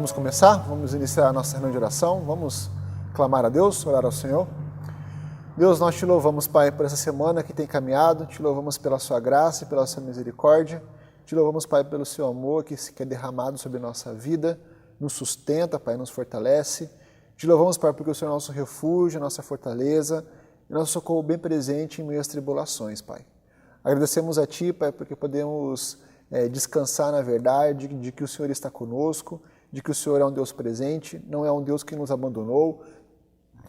Vamos começar? Vamos iniciar a nossa reunião de oração? Vamos clamar a Deus, orar ao Senhor? Deus, nós te louvamos, Pai, por essa semana que tem caminhado, te louvamos pela sua graça e pela sua misericórdia, te louvamos, Pai, pelo seu amor que é derramado sobre a nossa vida, nos sustenta, Pai, nos fortalece. Te louvamos, Pai, porque o Senhor é nosso refúgio, nossa fortaleza e nosso socorro bem presente em meio às tribulações, Pai. Agradecemos a Ti, Pai, porque podemos descansar na verdade de que o Senhor está conosco, de que o Senhor é um Deus presente, não é um Deus que nos abandonou,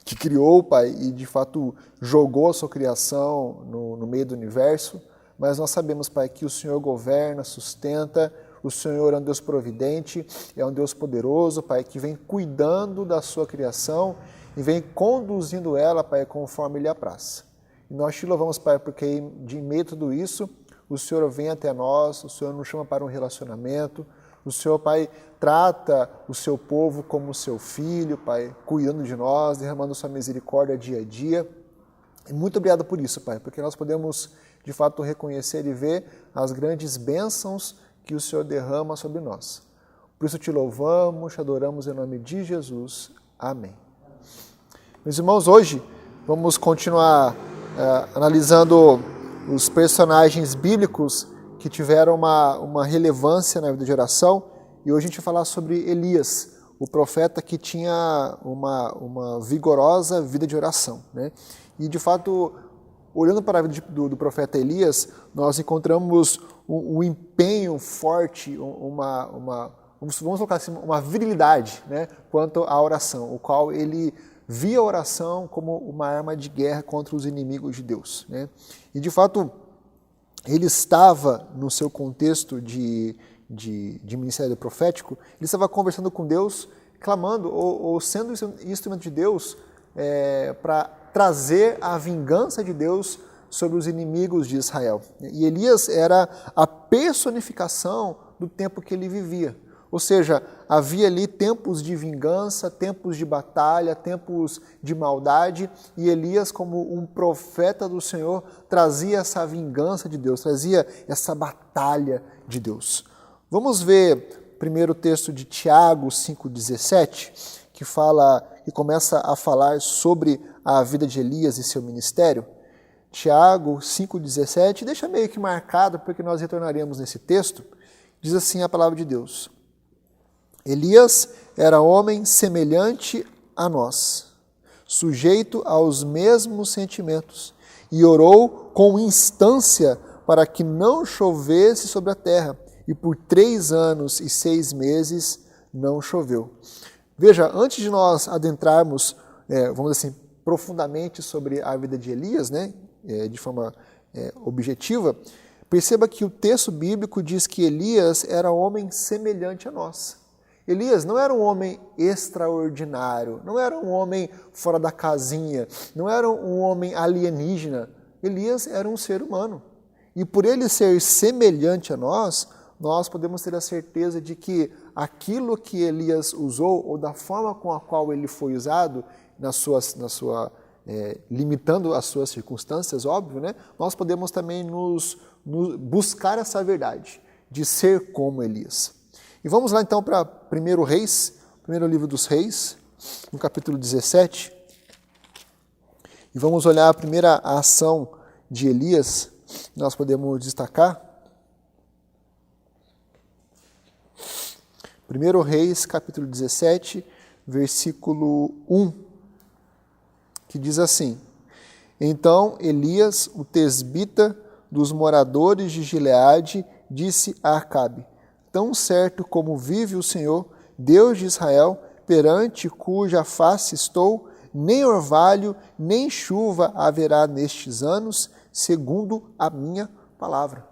que criou, Pai, e de fato jogou a sua criação no meio do universo, mas nós sabemos, Pai, que o Senhor governa, sustenta, o Senhor é um Deus providente, é um Deus poderoso, Pai, que vem cuidando da sua criação e vem conduzindo ela, Pai, conforme lhe apraz. E nós te louvamos, Pai, porque em meio a tudo isso, o Senhor vem até nós, o Senhor nos chama para um relacionamento, o Senhor, Pai, trata o seu povo como seu filho, Pai, cuidando de nós, derramando sua misericórdia dia a dia. E muito obrigado por isso, Pai, porque nós podemos, de fato, reconhecer e ver as grandes bênçãos que o Senhor derrama sobre nós. Por isso te louvamos, te adoramos em nome de Jesus. Amém. Meus irmãos, hoje vamos continuar analisando os personagens bíblicos que tiveram uma relevância na vida de oração, e hoje a gente vai falar sobre Elias, o profeta que tinha uma vigorosa vida de oração, né? E de fato, olhando para a vida do profeta Elias, nós encontramos um empenho forte, vamos colocar assim, uma virilidade, né, quanto à oração, o qual ele via a oração como uma arma de guerra contra os inimigos de Deus, né? E de fato, ele estava no seu contexto de ministério profético, ele estava conversando com Deus, clamando ou sendo instrumento de Deus para trazer a vingança de Deus sobre os inimigos de Israel. E Elias era a personificação do tempo que ele vivia. Ou seja, havia ali tempos de vingança, tempos de batalha, tempos de maldade, e Elias, como um profeta do Senhor, trazia essa vingança de Deus, trazia essa batalha de Deus. Vamos ver primeiro o texto de Tiago 5,17, que começa a falar sobre a vida de Elias e seu ministério. Tiago 5,17, deixa meio que marcado, porque nós retornaremos nesse texto. Diz assim a palavra de Deus: Elias era homem semelhante a nós, sujeito aos mesmos sentimentos, e orou com instância para que não chovesse sobre a terra, e por 3 anos e 6 meses não choveu. Veja, antes de nós adentrarmos, vamos dizer assim, profundamente sobre a vida de Elias, né, de forma objetiva, perceba que o texto bíblico diz que Elias era homem semelhante a nós. Elias não era um homem extraordinário, não era um homem fora da casinha, não era um homem alienígena. Elias era um ser humano. E por ele ser semelhante a nós, nós podemos ter a certeza de que aquilo que Elias usou, ou da forma com a qual ele foi usado, limitando as suas circunstâncias, óbvio, né? Nós podemos também buscar essa verdade, de ser como Elias. E vamos lá então para primeiro livro dos Reis, no capítulo 17. E vamos olhar a primeira ação de Elias, que nós podemos destacar. 1 Reis, capítulo 17, versículo 1, que diz assim: Então Elias, o tesbita dos moradores de Gileade, disse a Acabe: Tão certo como vive o Senhor, Deus de Israel, perante cuja face estou, nem orvalho, nem chuva haverá nestes anos, segundo a minha palavra.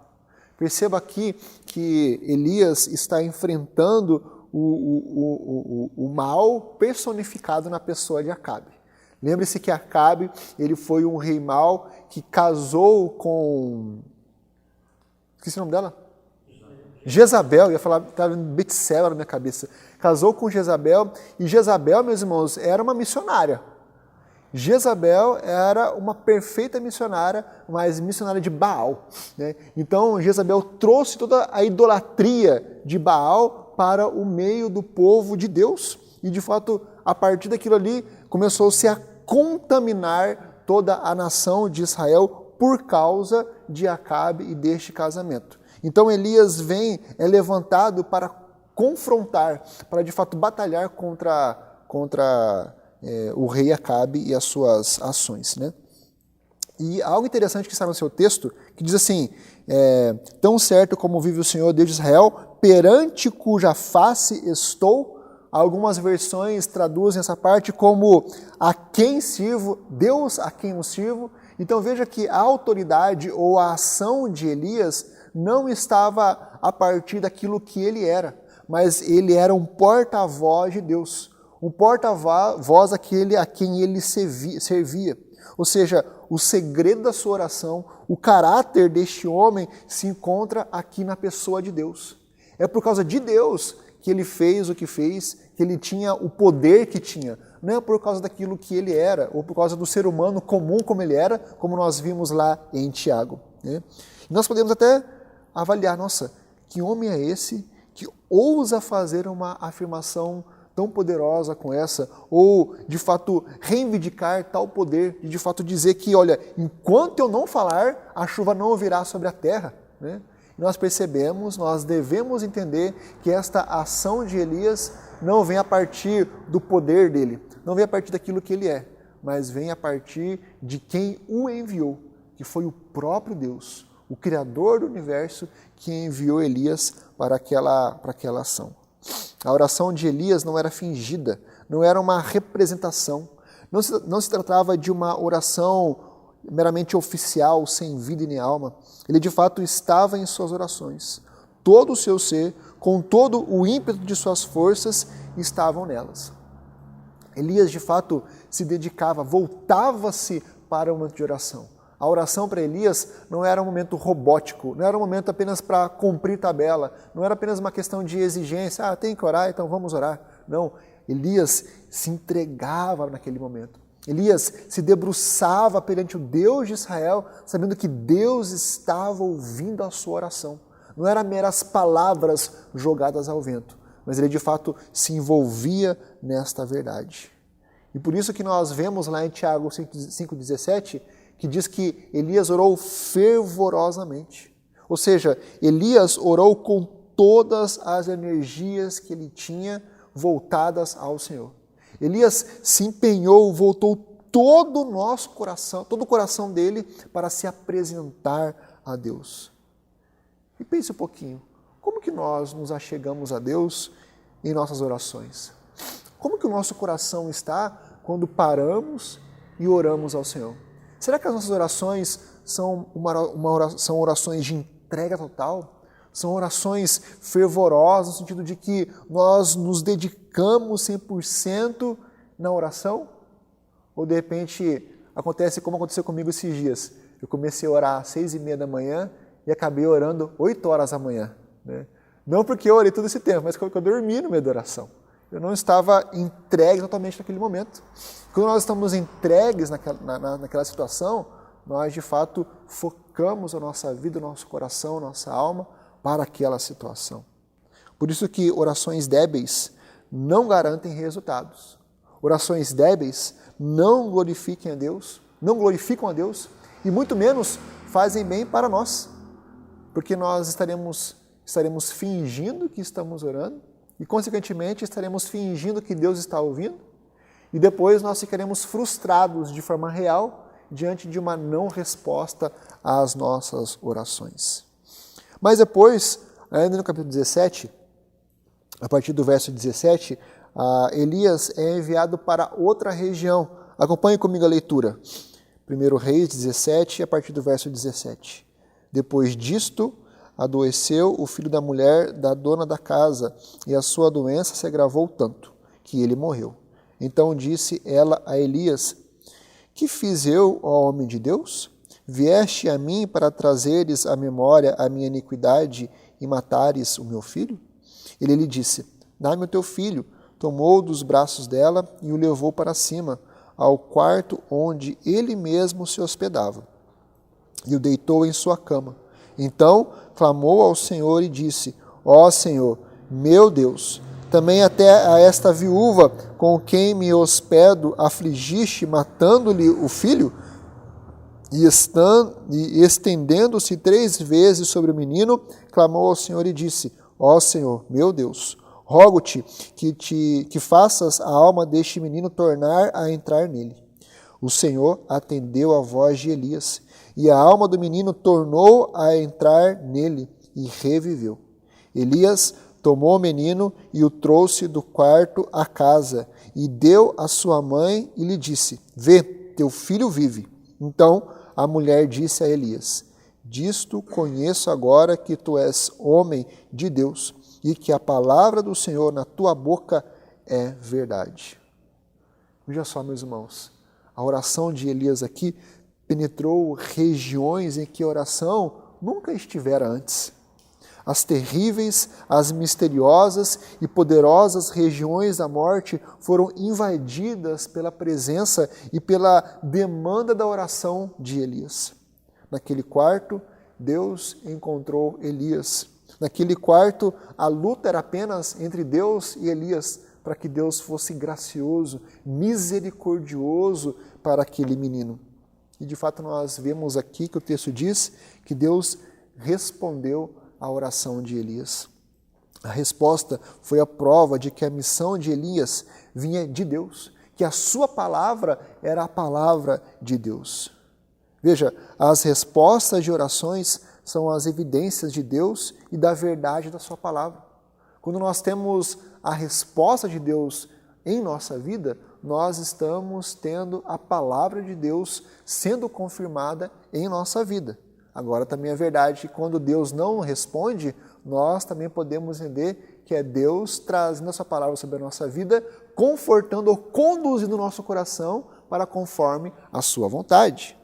Perceba aqui que Elias está enfrentando o mal personificado na pessoa de Acabe. Lembre-se que Acabe, ele foi um rei mau que casou com... Esqueci o nome dela? Jezabel, ia falar, estava Betseba na minha cabeça. Casou com Jezabel, e Jezabel, meus irmãos, era uma missionária. Jezabel era uma perfeita missionária, mas missionária de Baal, né? Então, Jezabel trouxe toda a idolatria de Baal para o meio do povo de Deus. E, de fato, a partir daquilo ali, começou-se a contaminar toda a nação de Israel por causa de Acabe e deste casamento. Então, Elias é levantado para confrontar, para, de fato, batalhar contra o rei Acabe e as suas ações, né? E algo interessante que está no seu texto, que diz assim, tão certo como vive o Senhor, Deus de Israel, perante cuja face estou. Algumas versões traduzem essa parte como a quem sirvo, Deus a quem eu sirvo. Então veja que a autoridade ou a ação de Elias não estava a partir daquilo que ele era, mas ele era um porta-voz de Deus, um porta-voz aquele a quem ele servia. Ou seja, o segredo da sua oração, o caráter deste homem se encontra aqui na pessoa de Deus. É por causa de Deus que ele fez o que fez, que ele tinha o poder que tinha. Não é por causa daquilo que ele era, ou por causa do ser humano comum como ele era, como nós vimos lá em Tiago, né? E nós podemos até avaliar, nossa, que homem é esse que ousa fazer uma afirmação tão poderosa com essa, ou de fato reivindicar tal poder, de fato dizer que, olha, enquanto eu não falar, a chuva não virá sobre a terra, né? E nós percebemos, nós devemos entender que esta ação de Elias não vem a partir do poder dele, não vem a partir daquilo que ele é, mas vem a partir de quem o enviou, que foi o próprio Deus, o Criador do universo, que enviou Elias para aquela ação. A oração de Elias não era fingida, não era uma representação, não se tratava de uma oração meramente oficial, sem vida e nem alma. Ele de fato estava em suas orações. Todo o seu ser, com todo o ímpeto de suas forças, estavam nelas. Elias de fato se dedicava, voltava-se para o momento de oração. A oração para Elias não era um momento robótico, não era um momento apenas para cumprir tabela, não era apenas uma questão de exigência, tem que orar, então vamos orar. Não, Elias se entregava naquele momento. Elias se debruçava perante o Deus de Israel, sabendo que Deus estava ouvindo a sua oração. Não eram meras palavras jogadas ao vento, mas ele de fato se envolvia nesta verdade. E por isso que nós vemos lá em Tiago 5,17, que diz que Elias orou fervorosamente. Ou seja, Elias orou com todas as energias que ele tinha voltadas ao Senhor. Elias se empenhou, voltou todo o nosso coração, todo o coração dele para se apresentar a Deus. E pense um pouquinho, como que nós nos achegamos a Deus em nossas orações? Como que o nosso coração está quando paramos e oramos ao Senhor? Será que as nossas orações são são orações de entrega total? São orações fervorosas, no sentido de que nós nos dedicamos 100% na oração? Ou de repente acontece como aconteceu comigo esses dias? Eu comecei a orar às 6h30 da manhã e acabei orando 8 horas da manhã, né? Não porque eu orei todo esse tempo, mas porque eu dormi no meio da oração. Eu não estava entregue totalmente naquele momento. Quando nós estamos entregues naquela situação, nós de fato focamos a nossa vida, o nosso coração, a nossa alma para aquela situação. Por isso que orações débeis não garantem resultados. Orações débeis não glorificam a Deus e muito menos fazem bem para nós, porque nós estaremos fingindo que estamos orando e, consequentemente, estaremos fingindo que Deus está ouvindo e depois nós ficaremos frustrados de forma real diante de uma não resposta às nossas orações. Mas depois, ainda no capítulo 17, a partir do verso 17, Elias é enviado para outra região. Acompanhe comigo a leitura. 1 Reis 17, a partir do verso 17. Depois disto, adoeceu o filho da mulher da dona da casa, e a sua doença se agravou tanto, que ele morreu. Então disse ela a Elias: Que fiz eu, ó homem de Deus? Vieste a mim para trazeres à memória a minha iniquidade e matares o meu filho? Ele lhe disse: Dá-me o teu filho. Tomou dos braços dela e o levou para cima, ao quarto onde ele mesmo se hospedava, e o deitou em sua cama. Então clamou ao Senhor e disse: Ó Senhor, meu Deus. Também até a esta viúva com quem me hospedo afligiste, matando-lhe o filho? E estendendo-se 3 vezes sobre o menino, clamou ao Senhor e disse: ó Senhor, meu Deus, rogo-te que faças a alma deste menino tornar a entrar nele. O Senhor atendeu a voz de Elias, e a alma do menino tornou a entrar nele e reviveu. Elias tomou o menino e o trouxe do quarto à casa, e deu à sua mãe e lhe disse: vê, teu filho vive. Então a mulher disse a Elias: disto conheço agora que tu és homem de Deus, e que a palavra do Senhor na tua boca é verdade. Veja só, meus irmãos, a oração de Elias aqui penetrou regiões em que a oração nunca estivera antes. As terríveis, as misteriosas e poderosas regiões da morte foram invadidas pela presença e pela demanda da oração de Elias. Naquele quarto, Deus encontrou Elias. Naquele quarto, a luta era apenas entre Deus e Elias, para que Deus fosse gracioso, misericordioso para aquele menino. E de fato nós vemos aqui que o texto diz que Deus respondeu à oração de Elias. A resposta foi a prova de que a missão de Elias vinha de Deus, que a sua palavra era a palavra de Deus. Veja, as respostas de orações são as evidências de Deus e da verdade da sua palavra. Quando nós temos a resposta de Deus em nossa vida, nós estamos tendo a palavra de Deus sendo confirmada em nossa vida. Agora também é verdade que quando Deus não responde, nós também podemos entender que é Deus trazendo a sua palavra sobre a nossa vida, confortando ou conduzindo o nosso coração para conforme a sua vontade.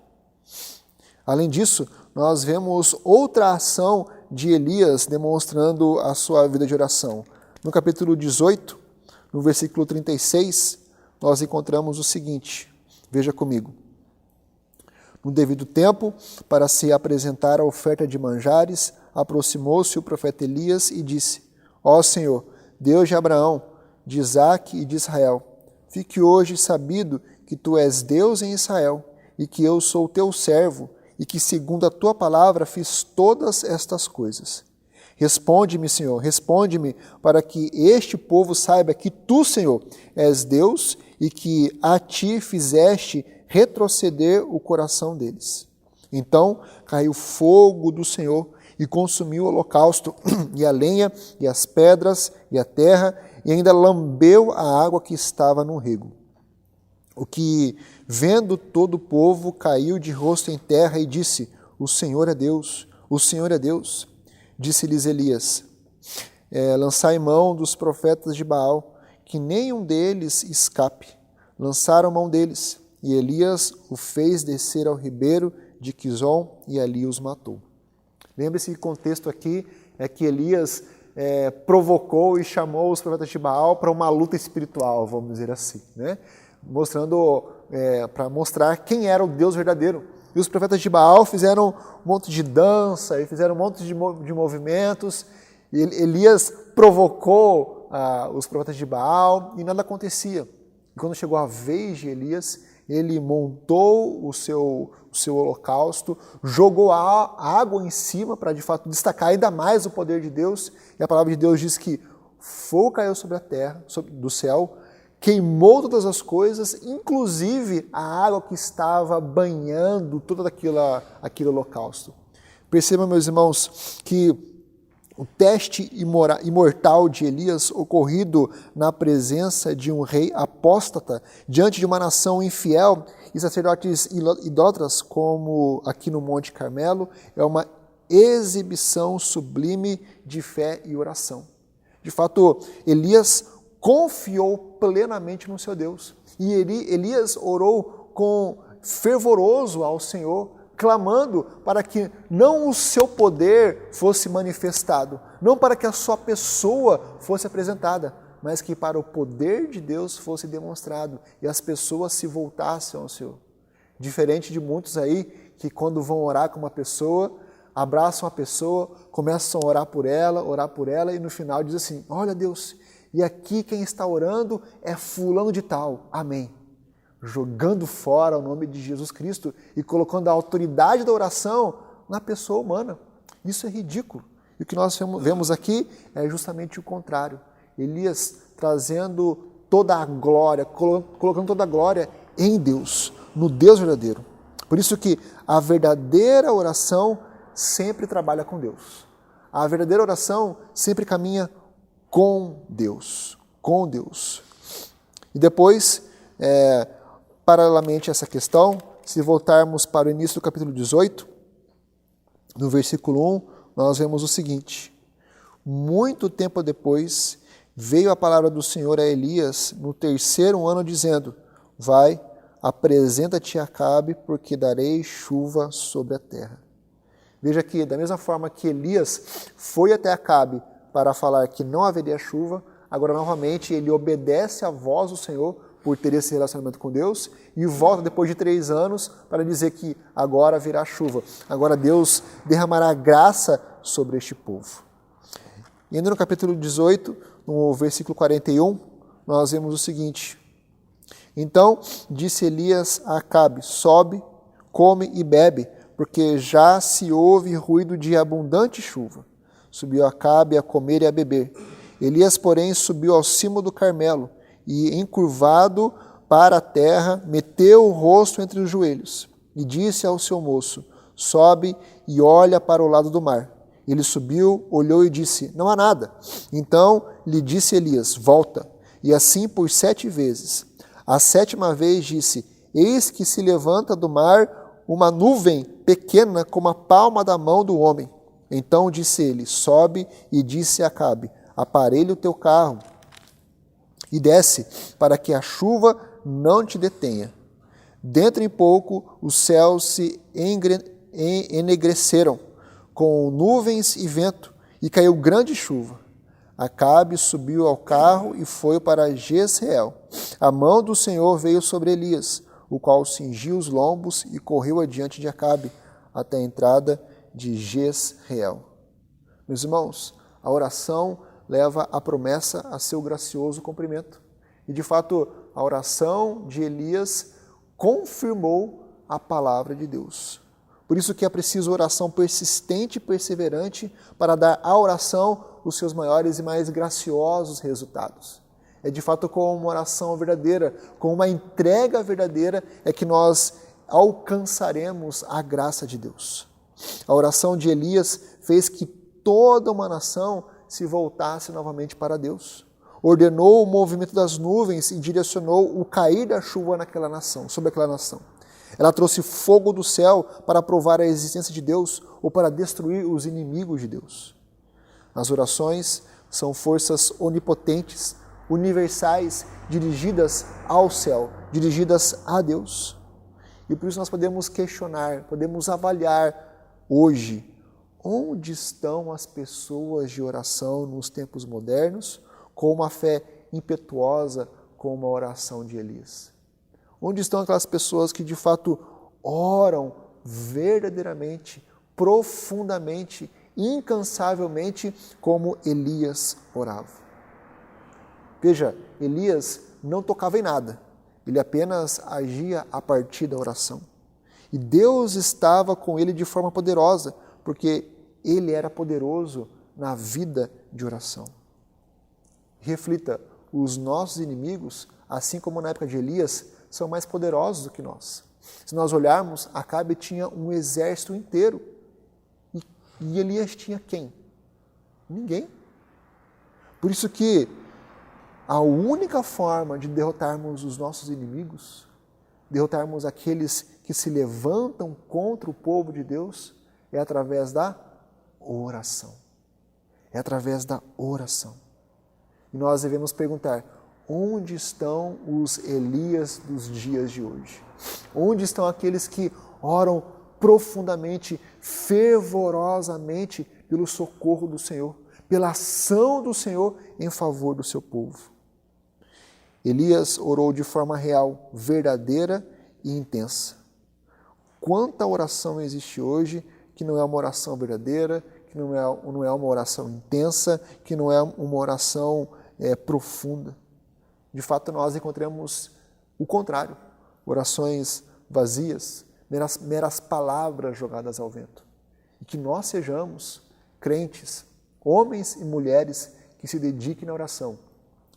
Além disso, nós vemos outra ação de Elias demonstrando a sua vida de oração. No capítulo 18, no versículo 36, nós encontramos o seguinte, veja comigo. No devido tempo, para se apresentar a oferta de manjares, aproximou-se o profeta Elias e disse: ó Senhor, Deus de Abraão, de Isaque e de Israel, fique hoje sabido que tu és Deus em Israel e que eu sou teu servo e que segundo a tua palavra fiz todas estas coisas. Responde-me, Senhor, responde-me, para que este povo saiba que tu, Senhor, és Deus e que a ti fizeste retroceder o coração deles. Então caiu fogo do Senhor e consumiu o holocausto, e a lenha, e as pedras, e a terra, e ainda lambeu a água que estava no rego. O que, vendo todo o povo, caiu de rosto em terra e disse: o Senhor é Deus, o Senhor é Deus. Disse-lhes Elias: lançai mão dos profetas de Baal, que nenhum deles escape. Lançaram mão deles, e Elias o fez descer ao ribeiro de Quizon, e ali os matou. Lembre-se que o contexto aqui é que Elias provocou e chamou os profetas de Baal para uma luta espiritual, vamos dizer assim, né? Para mostrar quem era o Deus verdadeiro. E os profetas de Baal fizeram um monte de dança, e fizeram um monte de movimentos, e Elias provocou os profetas de Baal e nada acontecia. E quando chegou a vez de Elias, ele montou o seu holocausto, jogou a água em cima para de fato destacar ainda mais o poder de Deus, e a palavra de Deus diz que fogo caiu sobre a terra, do céu, queimou todas as coisas, inclusive a água que estava banhando todo aquele holocausto. Percebam, meus irmãos, que o teste imortal de Elias, ocorrido na presença de um rei apóstata, diante de uma nação infiel e sacerdotes idólatras, como aqui no Monte Carmelo, é uma exibição sublime de fé e oração. De fato, Elias confiou plenamente no seu Deus. E Elias orou com fervoroso ao Senhor, clamando para que não o seu poder fosse manifestado, não para que a sua pessoa fosse apresentada, mas que para o poder de Deus fosse demonstrado e as pessoas se voltassem ao Senhor. Diferente de muitos aí que quando vão orar com uma pessoa, abraçam a pessoa, começam a orar por ela e no final diz assim, olha Deus, e aqui quem está orando é fulano de tal, amém. Jogando fora o nome de Jesus Cristo e colocando a autoridade da oração na pessoa humana. Isso é ridículo. E o que nós vemos aqui é justamente o contrário. Elias trazendo toda a glória, colocando toda a glória em Deus, no Deus verdadeiro. Por isso que a verdadeira oração sempre trabalha com Deus. A verdadeira oração sempre caminha com Deus. Com Deus. E depois, paralelamente a essa questão, se voltarmos para o início do capítulo 18, no versículo 1, nós vemos o seguinte: muito tempo depois, veio a palavra do Senhor a Elias no 3º ano, dizendo, vai, apresenta-te a Acabe, porque darei chuva sobre a terra. Veja que, da mesma forma que Elias foi até Acabe para falar que não haveria chuva, agora novamente ele obedece à voz do Senhor por ter esse relacionamento com Deus e volta depois de 3 anos para dizer que agora virá chuva. Agora Deus derramará graça sobre este povo. E ainda no capítulo 18, no versículo 41, nós vemos o seguinte: então disse Elias a Acabe, sobe, come e bebe, porque já se ouve ruído de abundante chuva. Subiu Acabe a comer e a beber. Elias, porém, subiu ao cimo do Carmelo e, encurvado para a terra, meteu o rosto entre os joelhos e disse ao seu moço, sobe e olha para o lado do mar. Ele subiu, olhou e disse, não há nada. Então lhe disse Elias, volta. E assim por 7 vezes. A 7ª vez disse, eis que se levanta do mar uma nuvem pequena como a palma da mão do homem. Então disse ele, sobe e disse a Acabe, aparelha o teu carro e desce, para que a chuva não te detenha. Dentro em pouco os céus se enegreceram, com nuvens e vento, e caiu grande chuva. Acabe subiu ao carro e foi para Jezreel. A mão do Senhor veio sobre Elias, o qual cingiu os lombos e correu adiante de Acabe, até a entrada de Jezreel. Meus irmãos, a oração leva a promessa a seu gracioso cumprimento. E, de fato, a oração de Elias confirmou a palavra de Deus. Por isso que é preciso oração persistente e perseverante para dar à oração os seus maiores e mais graciosos resultados. É, de fato, com uma oração verdadeira, com uma entrega verdadeira, é que nós alcançaremos a graça de Deus. A oração de Elias fez que toda uma nação se voltasse novamente para Deus. Ordenou o movimento das nuvens e direcionou o cair da chuva naquela nação, sobre aquela nação. Ela trouxe fogo do céu para provar a existência de Deus ou para destruir os inimigos de Deus. As orações são forças onipotentes, universais, dirigidas ao céu, dirigidas a Deus. E por isso nós podemos questionar, podemos avaliar hoje, onde estão as pessoas de oração nos tempos modernos, com uma fé impetuosa, com uma oração de Elias? Onde estão aquelas pessoas que de fato oram verdadeiramente, profundamente, incansavelmente, como Elias orava? Veja, Elias não tocava em nada, ele apenas agia a partir da oração. E Deus estava com ele de forma poderosa, porque ele era poderoso na vida de oração. Reflita, os nossos inimigos, assim como na época de Elias, são mais poderosos do que nós. Se nós olharmos, Acabe tinha um exército inteiro. E Elias tinha quem? Ninguém. Por isso que a única forma de derrotarmos os nossos inimigos, derrotarmos aqueles que se levantam contra o povo de Deus, é através da oração. É através da oração. E nós devemos perguntar, onde estão os Elias dos dias de hoje? Onde estão aqueles que oram profundamente, fervorosamente pelo socorro do Senhor, pela ação do Senhor em favor do seu povo? Elias orou de forma real, verdadeira e intensa. Quanta oração existe hoje que não é uma oração verdadeira, que não é uma oração intensa, que não é uma oração profunda. De fato, nós encontramos o contrário, orações vazias, meras palavras jogadas ao vento. E que nós sejamos crentes, homens e mulheres que se dediquem na oração,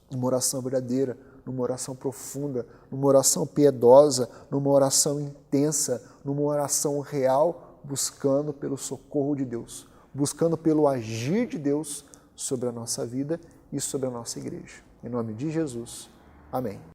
numa oração verdadeira, numa oração profunda, numa oração piedosa, numa oração intensa, numa oração real, buscando pelo socorro de Deus, buscando pelo agir de Deus sobre a nossa vida e sobre a nossa igreja. Em nome de Jesus. Amém.